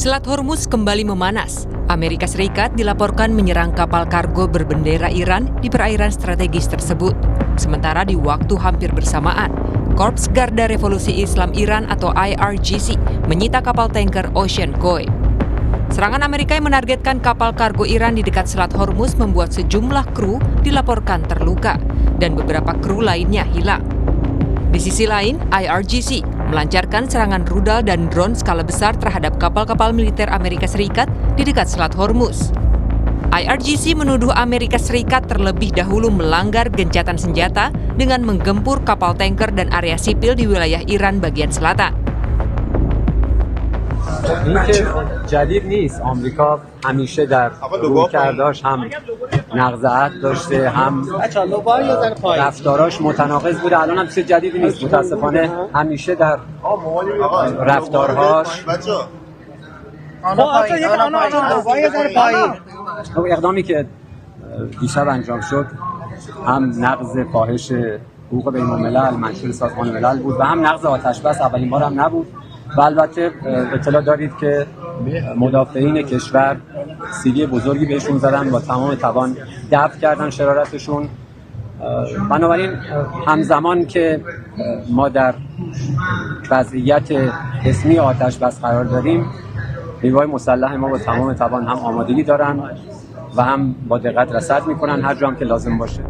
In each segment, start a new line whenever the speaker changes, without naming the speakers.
Selat Hormuz kembali memanas. Amerika Serikat dilaporkan menyerang kapal kargo berbendera Iran di perairan strategis tersebut. Sementara di waktu hampir bersamaan, Korps Garda Revolusi Islam Iran atau IRGC menyita kapal tanker Ocean Koi. Serangan Amerika yang menargetkan kapal kargo Iran di dekat Selat Hormuz membuat sejumlah kru dilaporkan terluka dan beberapa kru lainnya hilang. Di sisi lain, IRGC melancarkan serangan rudal dan drone skala besar terhadap kapal-kapal militer Amerika Serikat di dekat Selat Hormuz. IRGC menuduh Amerika Serikat terlebih dahulu melanggar gencatan senjata dengan menggempur kapal tanker dan area sipil di wilayah Iran bagian selatan.
این که جدید نیست. آمریکا همیشه در رویکرداش هم نقض داشته هم رفتاراش متناقض بوده. الان هم چیز جدیدی نیست. متاسفانه همیشه در رفتارهاش اقدامی که دیشب انجام شد هم نقض فاحش حقوق بین الملل منشور سازمان ملل بود و هم نقض آتش بس. اولین بار هم نبود. و البته اطلاع دارید که مدافعین کشور سیلی بزرگی بهشون زدن، با تمام توان دفع کردن شرارتشون. بنابراین همزمان که ما در وضعیت حسمی آتش بس قرار داریم، نیروهای مسلح ما با تمام توان هم آمادگی دارن و هم با دقت رصد میکنن هر جا هم که لازم باشه.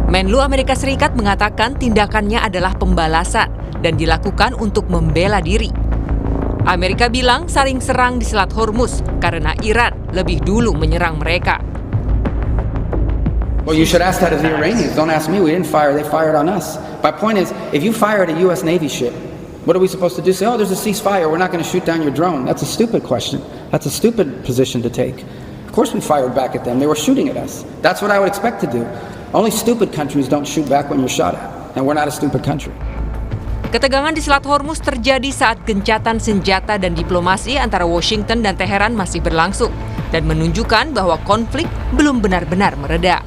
Menlu Amerika Serikat mengatakan tindakannya adalah pembalasan dan dilakukan untuk membela diri. Amerika bilang saling serang di Selat Hormuz karena Iran lebih dulu menyerang mereka.
Well, you should ask that of the Iranians. Don't ask me. We didn't fire. They fired on us. My point is, if you fire at a U.S. Navy ship, what are we supposed to do? Say, oh, there's a ceasefire. We're not going to shoot down your drone. That's a stupid question. That's a stupid position to take. Of course we fired back at them. They were shooting at us. That's what I would expect to do. Only stupid countries don't shoot back when you're shot at. And we're not a stupid country.
Ketegangan di Selat Hormuz terjadi saat gencatan senjata dan diplomasi antara Washington dan Teheran masih berlangsung dan menunjukkan bahwa konflik belum benar-benar mereda.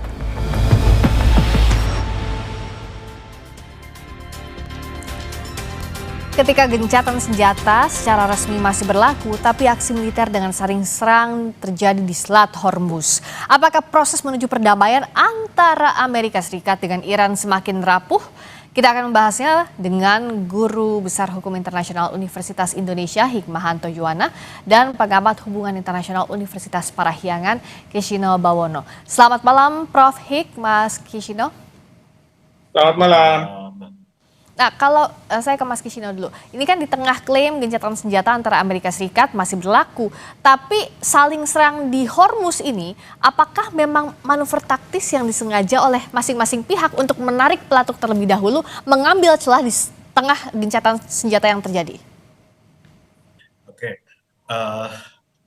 Ketika gencatan senjata secara resmi masih berlaku, tapi aksi militer dengan saling serang terjadi di Selat Hormuz. Apakah proses menuju perdamaian antara Amerika Serikat dengan Iran semakin rapuh? Kita akan membahasnya dengan Guru Besar Hukum Internasional Universitas Indonesia Hikmahanto Juwana dan pengamat hubungan internasional Universitas Parahyangan Kishino Bawono. Selamat malam Prof. Hik, Mas Kishino.
Selamat malam.
Nah, kalau saya ke Mas Kishino dulu, ini kan di tengah klaim gencatan senjata antara Amerika Serikat masih berlaku, tapi saling serang di Hormuz ini, apakah memang manuver taktis yang disengaja oleh masing-masing pihak untuk menarik pelatuk terlebih dahulu, mengambil celah di tengah gencatan senjata yang terjadi?
Oke,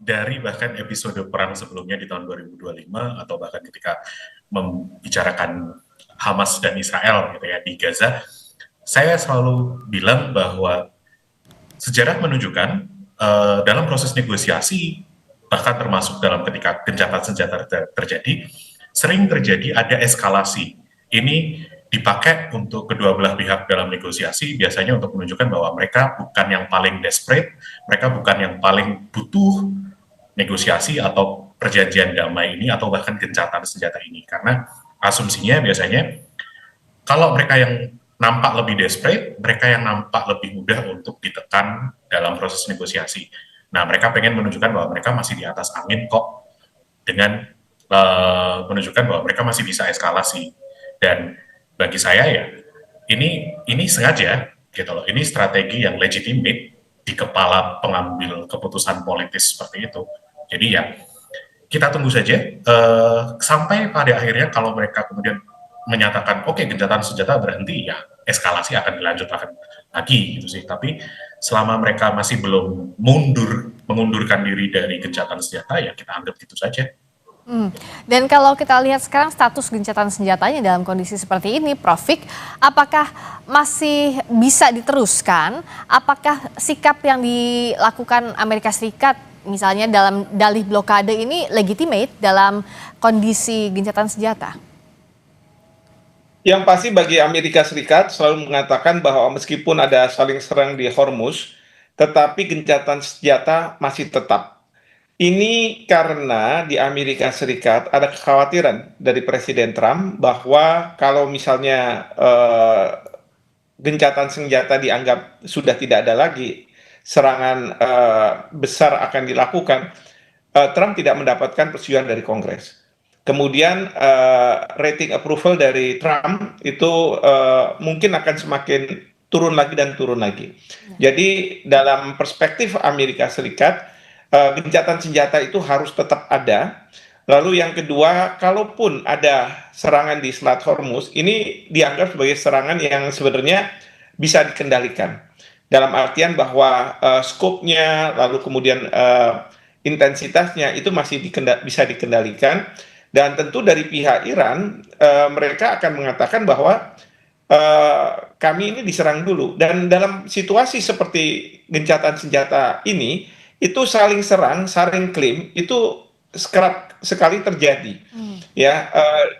dari bahkan episode perang sebelumnya di tahun 2025 atau bahkan ketika membicarakan Hamas dan Israel gitu ya di Gaza, saya selalu bilang bahwa sejarah menunjukkan dalam proses negosiasi, bahkan termasuk dalam ketika gencatan senjata terjadi, sering terjadi ada eskalasi. Ini dipakai untuk kedua belah pihak dalam negosiasi, biasanya untuk menunjukkan bahwa mereka bukan yang paling desperate, mereka bukan yang paling butuh negosiasi atau perjanjian damai ini, atau bahkan gencatan senjata ini. Karena asumsinya biasanya, kalau mereka yang nampak lebih desperate, mereka yang nampak lebih mudah untuk ditekan dalam proses negosiasi. Nah, mereka pengen menunjukkan bahwa mereka masih di atas angin kok, dengan menunjukkan bahwa mereka masih bisa eskalasi. Dan bagi saya ya, ini sengaja gitu loh. Ini strategi yang legitimate di kepala pengambil keputusan politis seperti itu. Jadi ya, kita tunggu saja sampai pada akhirnya kalau mereka kemudian menyatakan oke, gencatan senjata berhenti, ya eskalasi akan dilanjutkan lagi gitu sih. Tapi selama mereka masih belum mengundurkan diri dari gencatan senjata, ya kita anggap gitu saja.
Dan kalau kita lihat sekarang status gencatan senjatanya dalam kondisi seperti ini, Prof. Hik, apakah masih bisa diteruskan? Apakah sikap yang dilakukan Amerika Serikat misalnya dalam dalih blokade ini legitimate dalam kondisi gencatan senjata?
Yang pasti bagi Amerika Serikat selalu mengatakan bahwa meskipun ada saling serang di Hormuz, tetapi gencatan senjata masih tetap. Ini karena di Amerika Serikat ada kekhawatiran dari Presiden Trump bahwa kalau misalnya gencatan senjata dianggap sudah tidak ada lagi, serangan besar akan dilakukan, Trump tidak mendapatkan persetujuan dari Kongres. Kemudian rating approval dari Trump itu mungkin akan semakin turun lagi dan turun lagi. Jadi dalam perspektif Amerika Serikat, gencatan senjata itu harus tetap ada. Lalu yang kedua, kalaupun ada serangan di Selat Hormuz, ini dianggap sebagai serangan yang sebenarnya bisa dikendalikan. Dalam artian bahwa skopnya, lalu kemudian intensitasnya itu masih bisa dikendalikan. Dan tentu dari pihak Iran, mereka akan mengatakan bahwa kami ini diserang dulu. Dan dalam situasi seperti gencatan senjata ini, itu saling serang, saling klaim, itu kerap sekali terjadi. Ya,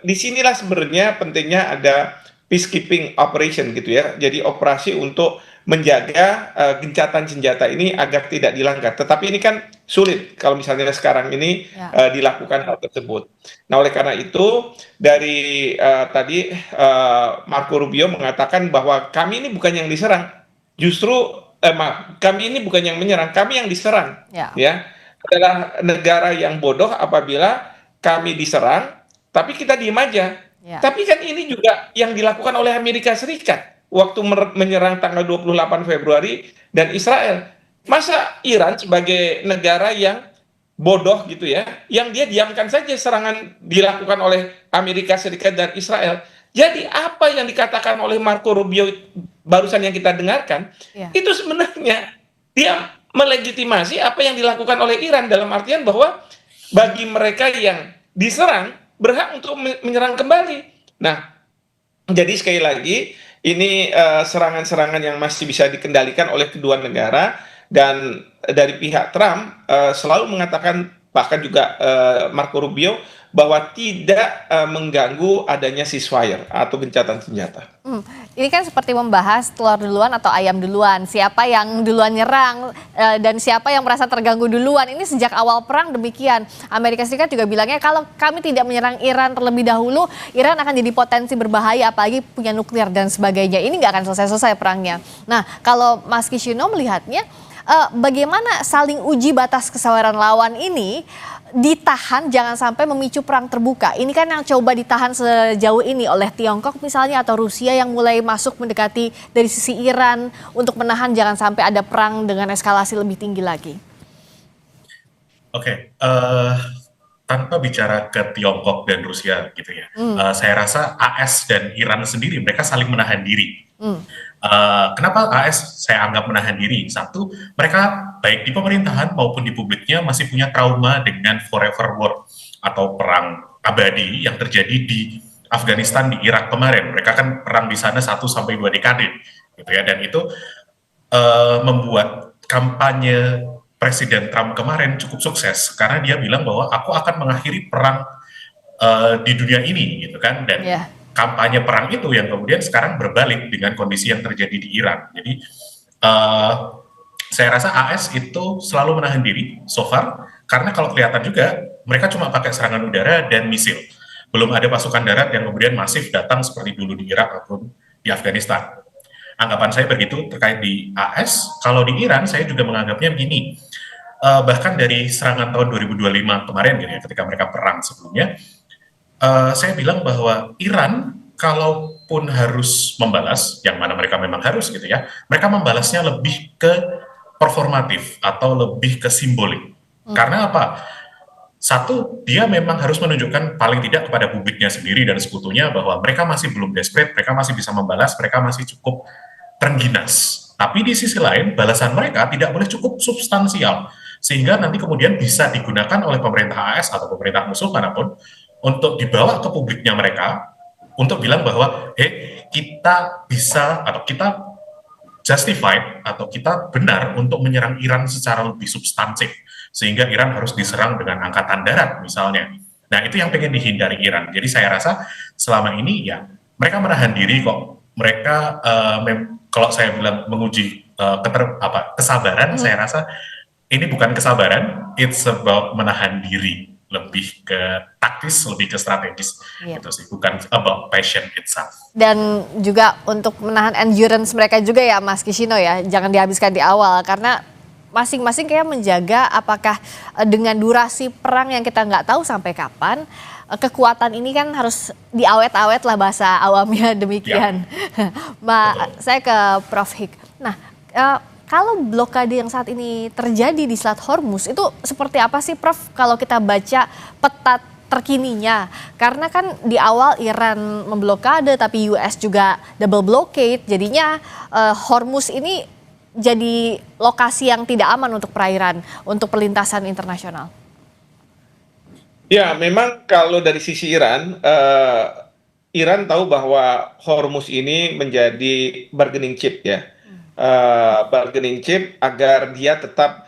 disinilah sebenarnya pentingnya ada peacekeeping operation gitu ya. Jadi operasi untuk menjaga gencatan senjata ini agar tidak dilanggar. Tetapi ini kan sulit kalau misalnya sekarang ini dilakukan hal tersebut. Nah, oleh karena itu dari tadi Marco Rubio mengatakan bahwa kami ini bukan yang diserang, justru kami ini bukan yang menyerang, kami yang diserang. Ya, adalah negara yang bodoh apabila kami diserang, tapi kita diem aja. Tapi kan ini juga yang dilakukan oleh Amerika Serikat waktu menyerang tanggal 28 Februari dan Israel. Masa Iran sebagai negara yang bodoh gitu ya, yang dia diamkan saja serangan dilakukan oleh Amerika Serikat dan Israel. Jadi apa yang dikatakan oleh Marco Rubio barusan yang kita dengarkan, itu sebenarnya dia melegitimasi apa yang dilakukan oleh Iran, dalam artian bahwa bagi mereka yang diserang berhak untuk menyerang kembali. Nah, jadi sekali lagi ini serangan-serangan yang masih bisa dikendalikan oleh kedua negara, dan dari pihak Trump selalu mengatakan, bahkan juga Marco Rubio, bahwa tidak mengganggu adanya ceasefire atau gencatan senjata.
Ini kan seperti membahas telur duluan atau ayam duluan, siapa yang duluan nyerang dan siapa yang merasa terganggu duluan. Ini sejak awal perang demikian. Amerika Serikat juga bilangnya kalau kami tidak menyerang Iran terlebih dahulu, Iran akan jadi potensi berbahaya, apalagi punya nuklir dan sebagainya. Ini nggak akan selesai-selesai perangnya. Nah, kalau Mas Kishino melihatnya, bagaimana saling uji batas kesabaran lawan ini ditahan jangan sampai memicu perang terbuka. Ini kan yang coba ditahan sejauh ini oleh Tiongkok misalnya, atau Rusia yang mulai masuk mendekati dari sisi Iran untuk menahan jangan sampai ada perang dengan eskalasi lebih tinggi lagi.
Oke, tanpa bicara ke Tiongkok dan Rusia gitu ya, saya rasa AS dan Iran sendiri mereka saling menahan diri. Kenapa AS saya anggap menahan diri? Satu, mereka baik di pemerintahan maupun di publiknya masih punya trauma dengan forever war atau perang abadi yang terjadi di Afghanistan, di Irak kemarin. Mereka kan perang di sana 1 sampai 2 dekade, gitu ya. Dan itu membuat kampanye Presiden Trump kemarin cukup sukses karena dia bilang bahwa aku akan mengakhiri perang di dunia ini, gitu kan. Dan kampanye perang itu yang kemudian sekarang berbalik dengan kondisi yang terjadi di Iran. Jadi saya rasa AS itu selalu menahan diri so far, karena kalau kelihatan juga mereka cuma pakai serangan udara dan misil. Belum ada pasukan darat yang kemudian masif datang seperti dulu di Irak ataupun di Afghanistan. Anggapan saya begitu terkait di AS. Kalau di Iran saya juga menganggapnya begini, bahkan dari serangan tahun 2025 kemarin gitu ya, ketika mereka perang sebelumnya, saya bilang bahwa Iran kalaupun harus membalas, yang mana mereka memang harus gitu ya, mereka membalasnya lebih ke performatif atau lebih ke simbolik. Karena apa? Satu, dia memang harus menunjukkan paling tidak kepada publiknya sendiri dan sekutunya bahwa mereka masih belum desperate, mereka masih bisa membalas, mereka masih cukup terengginas. Tapi di sisi lain, balasan mereka tidak boleh cukup substansial, sehingga nanti kemudian bisa digunakan oleh pemerintah AS atau pemerintah musuh manapun untuk dibawa ke publiknya mereka, untuk bilang bahwa, kita bisa, atau kita justified, atau kita benar untuk menyerang Iran secara lebih substansif, sehingga Iran harus diserang dengan angkatan darat misalnya. Nah, itu yang pengen dihindari Iran. Jadi saya rasa selama ini ya, mereka menahan diri kok. Mereka, kalau saya bilang menguji kesabaran. Saya rasa ini bukan kesabaran, it's about menahan diri, lebih ke taktis, lebih ke strategis, gitu sih, bukan about passion itself.
Dan juga untuk menahan endurance mereka juga ya Mas Kishino ya, jangan dihabiskan di awal karena masing-masing kayak menjaga apakah dengan durasi perang yang kita nggak tahu sampai kapan, kekuatan ini kan harus diawet-awet lah bahasa awamnya demikian. Saya ke Prof. Hik. Nah, kalau blokade yang saat ini terjadi di Selat Hormuz itu seperti apa sih Prof kalau kita baca peta terkininya? Karena kan di awal Iran memblokade tapi US juga double blockade, jadinya Hormuz ini jadi lokasi yang tidak aman untuk perairan, untuk perlintasan internasional.
Ya, memang kalau dari sisi Iran, Iran tahu bahwa Hormuz ini menjadi bargaining chip ya. Bargaining chip agar dia tetap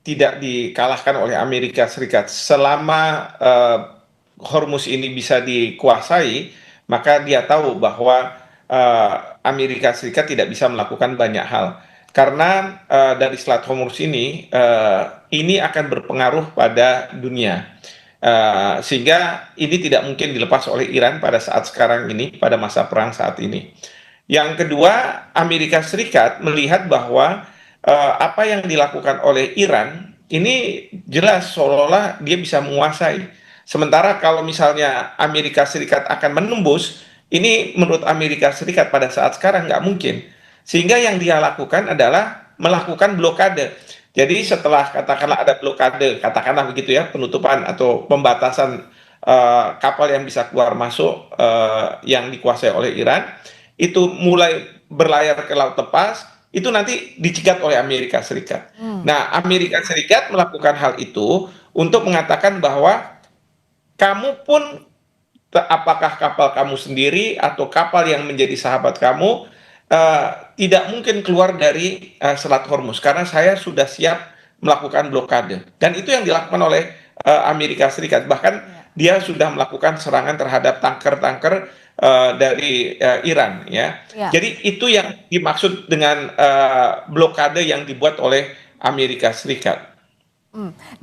tidak dikalahkan oleh Amerika Serikat. Selama Hormuz ini bisa dikuasai, maka dia tahu bahwa Amerika Serikat tidak bisa melakukan banyak hal. Karena dari Selat Hormuz ini akan berpengaruh pada dunia. Sehingga ini tidak mungkin dilepas oleh Iran pada saat sekarang ini, pada masa perang saat ini. Yang kedua, Amerika Serikat melihat bahwa apa yang dilakukan oleh Iran ini jelas seolah-olah dia bisa menguasai. Sementara kalau misalnya Amerika Serikat akan menembus, ini menurut Amerika Serikat pada saat sekarang nggak mungkin. Sehingga yang dia lakukan adalah melakukan blokade. Jadi setelah katakanlah ada blokade, katakanlah begitu ya, penutupan atau pembatasan kapal yang bisa keluar masuk yang dikuasai oleh Iran, itu mulai berlayar ke laut lepas, itu nanti dicegat oleh Amerika Serikat. Nah, Amerika Serikat melakukan hal itu untuk mengatakan bahwa kamu pun, apakah kapal kamu sendiri atau kapal yang menjadi sahabat kamu, tidak mungkin keluar dari Selat Hormuz, karena saya sudah siap melakukan blokade. Dan itu yang dilakukan oleh Amerika Serikat. Bahkan dia sudah melakukan serangan terhadap tanker-tanker dari Iran ya. Jadi itu yang dimaksud dengan blokade yang dibuat oleh Amerika Serikat.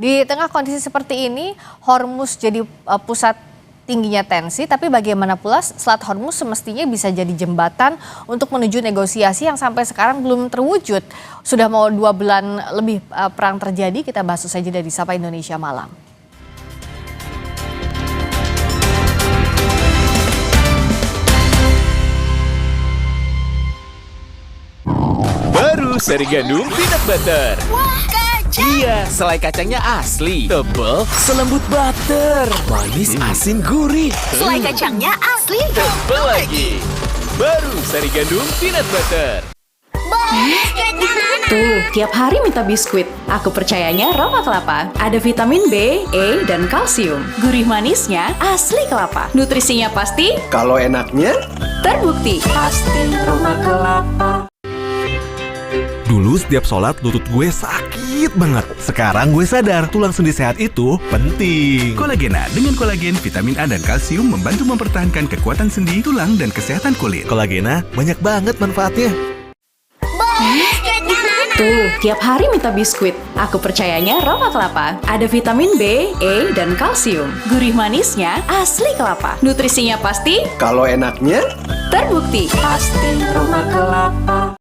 Di tengah kondisi seperti ini, Hormuz jadi pusat tingginya tensi, tapi bagaimana pula Selat Hormuz semestinya bisa jadi jembatan untuk menuju negosiasi yang sampai sekarang belum terwujud. Sudah mau 2 bulan lebih perang terjadi, kita bahas saja dari Sapa Indonesia Malam.
Baru sari gandum peanut butter.
Wah, kacang!
Iya, selai kacangnya asli, tebal, selembut butter, manis, asin, gurih.
Selai kacangnya asli,
Tebal lagi. Baru sari gandum peanut butter.
Tuh, tiap hari minta biskuit. Aku percayanya Roma Kelapa. Ada vitamin B, E, dan kalsium. Gurih manisnya asli kelapa. Nutrisinya pasti,
kalau enaknya
terbukti. Pasti Roma Kelapa.
Dulu setiap sholat lutut gue sakit banget. Sekarang gue sadar tulang sendi sehat itu penting.
Kolagena dengan kolagen, vitamin A dan kalsium membantu mempertahankan kekuatan sendi, tulang, dan kesehatan kulit.
Kolagena banyak banget manfaatnya.
Tuh, tiap hari minta biskuit. Aku percayanya Roma Kelapa. Ada vitamin B, E, dan kalsium. Gurih manisnya asli kelapa. Nutrisinya pasti,
kalau enaknya
terbukti. Pasti Roma Kelapa.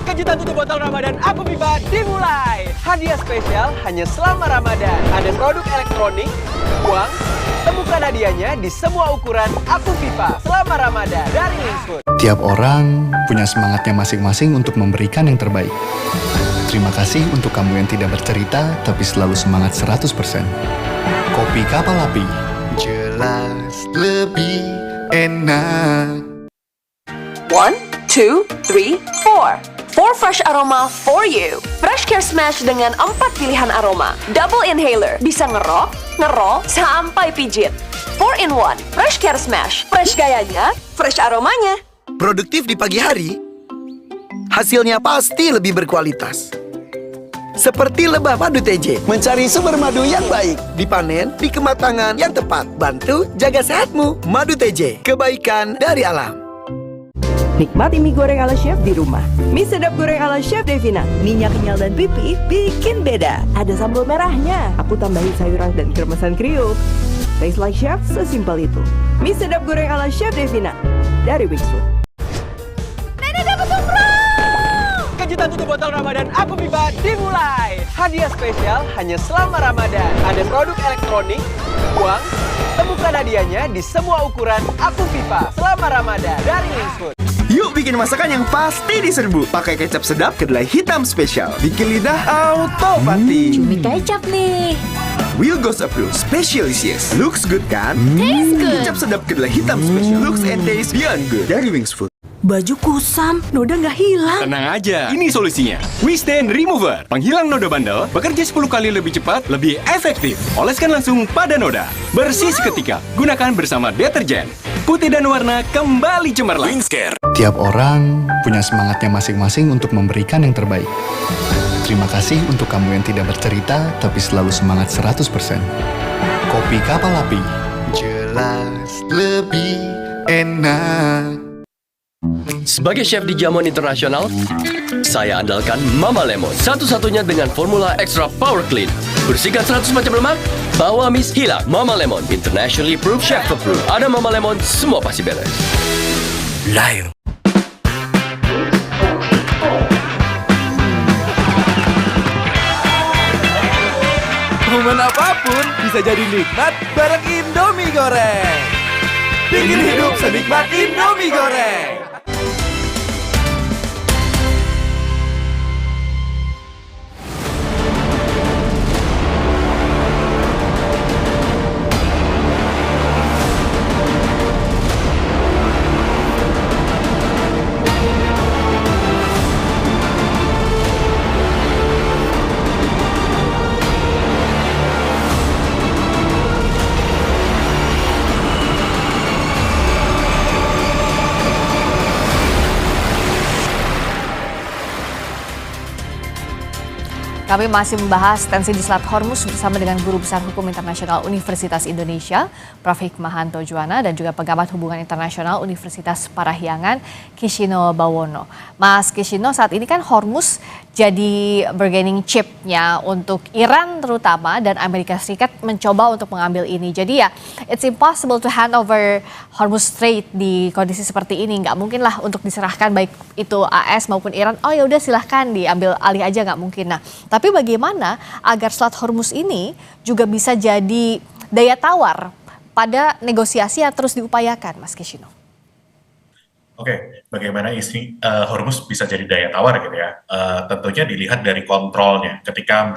Kejutan tutup botol Ramadan Aku Pipa dimulai. Hadiah spesial hanya selama Ramadan. Ada produk elektronik, uang, temukan hadiahnya di semua ukuran Aku Pipa selama Ramadan dari Linsfood.
Tiap orang punya semangatnya masing-masing untuk memberikan yang terbaik. Terima kasih untuk kamu yang tidak bercerita tapi selalu semangat 100%. Kopi Kapal Api, jelas lebih enak.
1, 2, 3, 4. 4 fresh aroma for you. Fresh Care Smash dengan 4 pilihan aroma. Double inhaler, bisa ngerok, ngerol, sampai pijit. 4 in 1, Fresh Care Smash. Fresh gayanya, fresh aromanya.
produktif di pagi hari, hasilnya pasti lebih berkualitas. Seperti lebah madu TJ, mencari sumber madu yang baik, dipanen di kematangan yang tepat, bantu jaga sehatmu. Madu TJ, kebaikan dari alam.
Nikmati mie goreng ala chef di rumah. Mie sedap goreng ala Chef Devina. Minyak kenyal dan pipi bikin beda. Ada sambal merahnya. Aku tambahin sayuran dan kremesan Krio. Taste like chef, sesimpel itu. Mie sedap goreng ala Chef Devina dari Wings Food.
Nenek dapat umroh! Kejutan tutup botol Ramadan Aku Viva dimulai. Hadiah spesial hanya selama Ramadan. Ada produk elektronik, uang, temukan hadiahnya di semua ukuran Aku Viva selama Ramadan dari Wings Food.
Yuk bikin masakan yang pasti diserbu. Pakai kecap sedap kedelai hitam spesial. Bikin lidah auto pati.
Cumi kecap nih.
Will Goes Approve Specialisius. Looks good kan?
Taste good.
Kecap sedap kedelai hitam spesial. Looks and taste beyond good. Dari Wings Food.
Baju kusam, noda nggak hilang.
Tenang aja, ini solusinya. Wistain Remover, penghilang noda bandel, bekerja 10 kali lebih cepat, lebih efektif. Oleskan langsung pada noda. Bersih seketika, gunakan bersama deterjen. Putih dan warna kembali cemerlang. Wingscare.
Tiap orang punya semangatnya masing-masing untuk memberikan yang terbaik. Terima kasih untuk kamu yang tidak bercerita, tapi selalu semangat 100%. Kopi Kapal Api. Jelas lebih enak.
Sebagai chef di jamuan internasional, saya andalkan Mama Lemon. Satu-satunya dengan formula extra power clean. Bersihkan 100 macam lemak, bau amis hilang. Mama Lemon, internationally approved, chef approved. Ada Mama Lemon, semua pasti beres. Lain.
Momen apapun bisa jadi nikmat bareng Indomie goreng. Bikin hidup senikmat Indomie goreng.
Kami masih membahas tensi di Selat Hormuz bersama dengan Guru Besar Hukum Internasional Universitas Indonesia, Prof. Hikmahanto Juwana, dan juga Pengamat Hubungan Internasional Universitas Parahyangan, Kishino Bawono. Mas Kishino, saat ini kan Hormuz jadi bargaining chip-nya untuk Iran terutama, dan Amerika Serikat mencoba untuk mengambil ini. Jadi ya, it's impossible to hand over Hormuz Strait di kondisi seperti ini. Nggak mungkin lah untuk diserahkan baik itu AS maupun Iran. Oh ya udah silahkan diambil alih aja, nggak mungkin. Nah, tapi bagaimana agar Selat Hormuz ini juga bisa jadi daya tawar pada negosiasi yang terus diupayakan, Mas Kishino?
Oke, bagaimana Hormuz bisa jadi daya tawar gitu ya? Tentunya dilihat dari kontrolnya. Ketika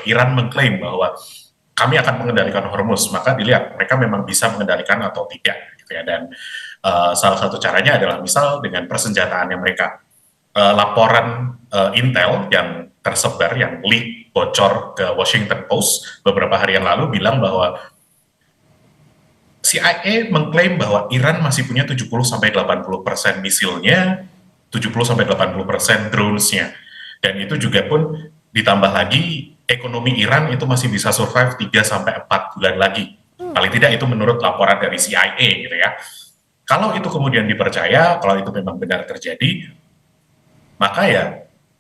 Iran mengklaim bahwa kami akan mengendalikan Hormuz, maka dilihat mereka memang bisa mengendalikan atau tidak gitu ya. Dan salah satu caranya adalah misal dengan persenjataannya mereka. Laporan Intel yang tersebar, yang leak bocor ke Washington Post beberapa hari yang lalu bilang bahwa CIA mengklaim bahwa Iran masih punya 70-80% misilnya, 70-80% drones-nya. Dan itu juga pun ditambah lagi, ekonomi Iran itu masih bisa survive 3-4 bulan lagi. Paling tidak itu menurut laporan dari CIA gitu ya. Kalau itu kemudian dipercaya, kalau itu memang benar terjadi, maka ya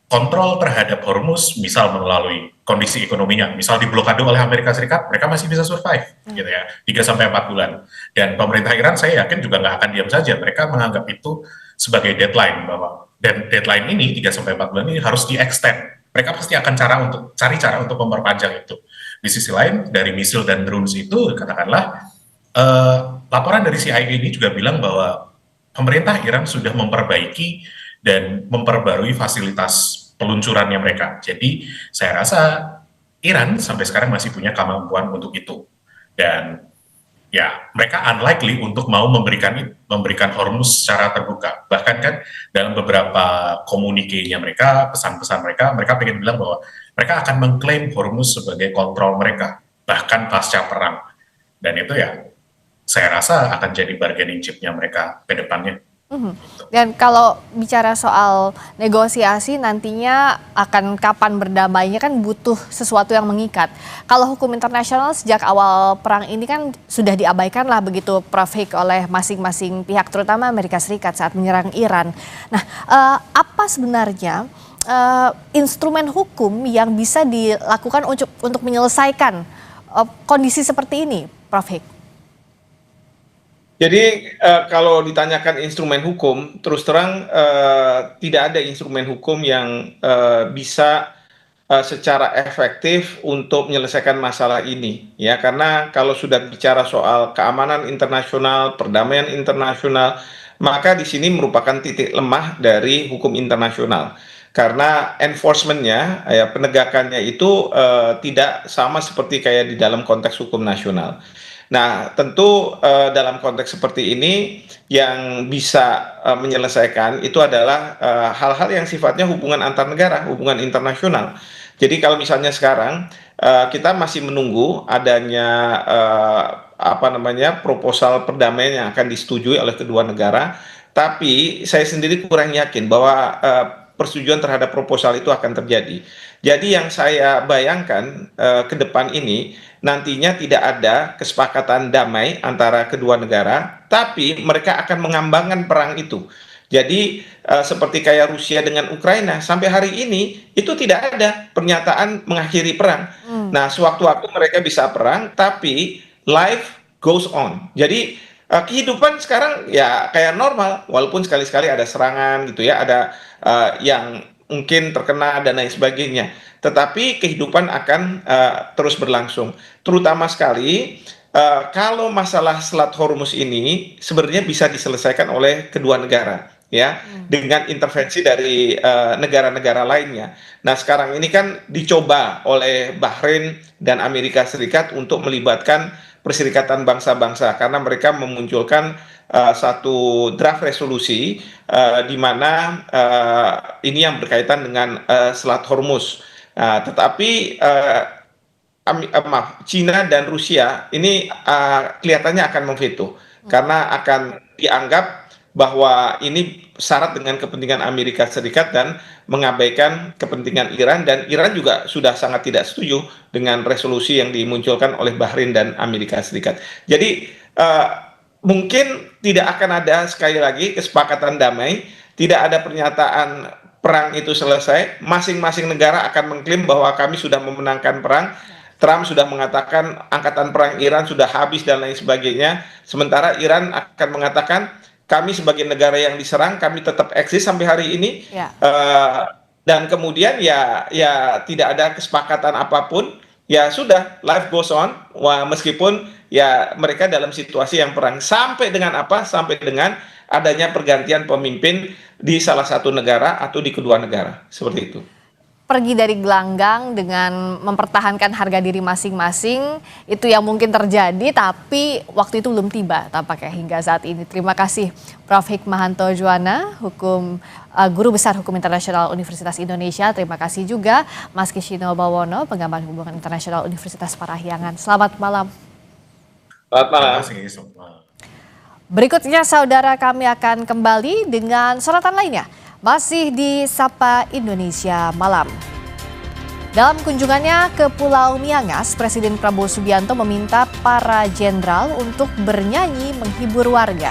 kontrol terhadap Hormuz, misal melalui kondisi ekonominya, misal diblokade oleh Amerika Serikat, mereka masih bisa survive, gitu ya, 3-4 bulan. Dan pemerintah Iran saya yakin juga nggak akan diam saja, mereka menganggap itu sebagai deadline, bahwa dan deadline ini 3-4 bulan ini harus di-extend. Mereka pasti akan cari cara untuk memperpanjang itu. Di sisi lain, dari misil dan drones itu, katakanlah, laporan dari CIA ini juga bilang bahwa pemerintah Iran sudah memperbaiki dan memperbarui fasilitas peluncurannya mereka. Jadi saya rasa Iran sampai sekarang masih punya kemampuan untuk itu. Dan ya mereka unlikely untuk mau memberikan Hormuz secara terbuka. Bahkan kan dalam beberapa komunikasinya mereka, pesan-pesan mereka pengen bilang bahwa mereka akan mengklaim Hormuz sebagai kontrol mereka, bahkan pasca perang. Dan itu ya saya rasa akan jadi bargaining chip-nya mereka ke depannya.
Dan kalau bicara soal negosiasi nantinya akan kapan berdamainya kan butuh sesuatu yang mengikat. Kalau hukum internasional sejak awal perang ini kan sudah diabaikan lah begitu Prof. Hik oleh masing-masing pihak terutama Amerika Serikat saat menyerang Iran. Nah, apa sebenarnya instrumen hukum yang bisa dilakukan untuk menyelesaikan kondisi seperti ini, Prof. Hik?
Jadi kalau ditanyakan instrumen hukum, terus terang tidak ada instrumen hukum yang bisa secara efektif untuk menyelesaikan masalah ini, ya. Karena kalau sudah bicara soal keamanan internasional, perdamaian internasional, maka di sini merupakan titik lemah dari hukum internasional. Karena enforcement-nya, ya, penegakannya itu tidak sama seperti kayak di dalam konteks hukum nasional. Nah, tentu dalam konteks seperti ini yang bisa menyelesaikan itu adalah hal-hal yang sifatnya hubungan antar negara, hubungan internasional. Jadi kalau misalnya sekarang kita masih menunggu adanya proposal perdamaian yang akan disetujui oleh kedua negara, tapi saya sendiri kurang yakin bahwa persetujuan terhadap proposal itu akan terjadi. Jadi yang saya bayangkan ke depan ini nantinya tidak ada kesepakatan damai antara kedua negara, tapi mereka akan mengambangkan perang itu. Jadi seperti kayak Rusia dengan Ukraina, sampai hari ini itu tidak ada pernyataan mengakhiri perang. Nah, sewaktu-waktu mereka bisa perang, tapi life goes on. Jadi kehidupan sekarang ya kayak normal, walaupun sekali-sekali ada serangan gitu ya, ada yang mungkin terkena dan lain sebagainya. Tetapi kehidupan akan terus berlangsung. Terutama sekali kalau masalah Selat Hormuz ini sebenarnya bisa diselesaikan oleh kedua negara, ya, dengan intervensi dari negara-negara lainnya. Nah, sekarang ini kan dicoba oleh Bahrain dan Amerika Serikat untuk melibatkan Perserikatan Bangsa-Bangsa karena mereka memunculkan satu draft resolusi di mana ini yang berkaitan dengan Selat Hormuz. Tetapi Cina dan Rusia ini kelihatannya akan memveto karena akan dianggap bahwa ini syarat dengan kepentingan Amerika Serikat dan mengabaikan kepentingan Iran, dan Iran juga sudah sangat tidak setuju dengan resolusi yang dimunculkan oleh Bahrain dan Amerika Serikat. Jadi mungkin tidak akan ada sekali lagi kesepakatan damai, tidak ada pernyataan perang itu selesai, masing-masing negara akan mengklaim bahwa kami sudah memenangkan perang. Trump sudah mengatakan angkatan perang Iran sudah habis dan lain sebagainya. Sementara Iran akan mengatakan kami sebagai negara yang diserang, kami tetap eksis sampai hari ini. Dan kemudian ya tidak ada kesepakatan apapun. Ya sudah, life goes on. Meskipun ya mereka dalam situasi yang perang. Sampai dengan apa? Sampai dengan adanya pergantian pemimpin di salah satu negara atau di kedua negara, seperti itu.
Pergi dari gelanggang dengan mempertahankan harga diri masing-masing itu yang mungkin terjadi, tapi waktu itu belum tiba tampaknya hingga saat ini. Terima kasih Prof. Hikmahanto Juwana, Guru Besar Hukum Internasional Universitas Indonesia. Terima kasih juga Mas Kishino Bawono, Pengamat Hubungan Internasional Universitas Parahyangan. Selamat malam.
Selamat malam.
Berikutnya saudara, kami akan kembali dengan sorotan lainnya. Masih di Sapa Indonesia Malam. Dalam kunjungannya ke Pulau Miangas, Presiden Prabowo Subianto meminta para jenderal untuk bernyanyi menghibur warga.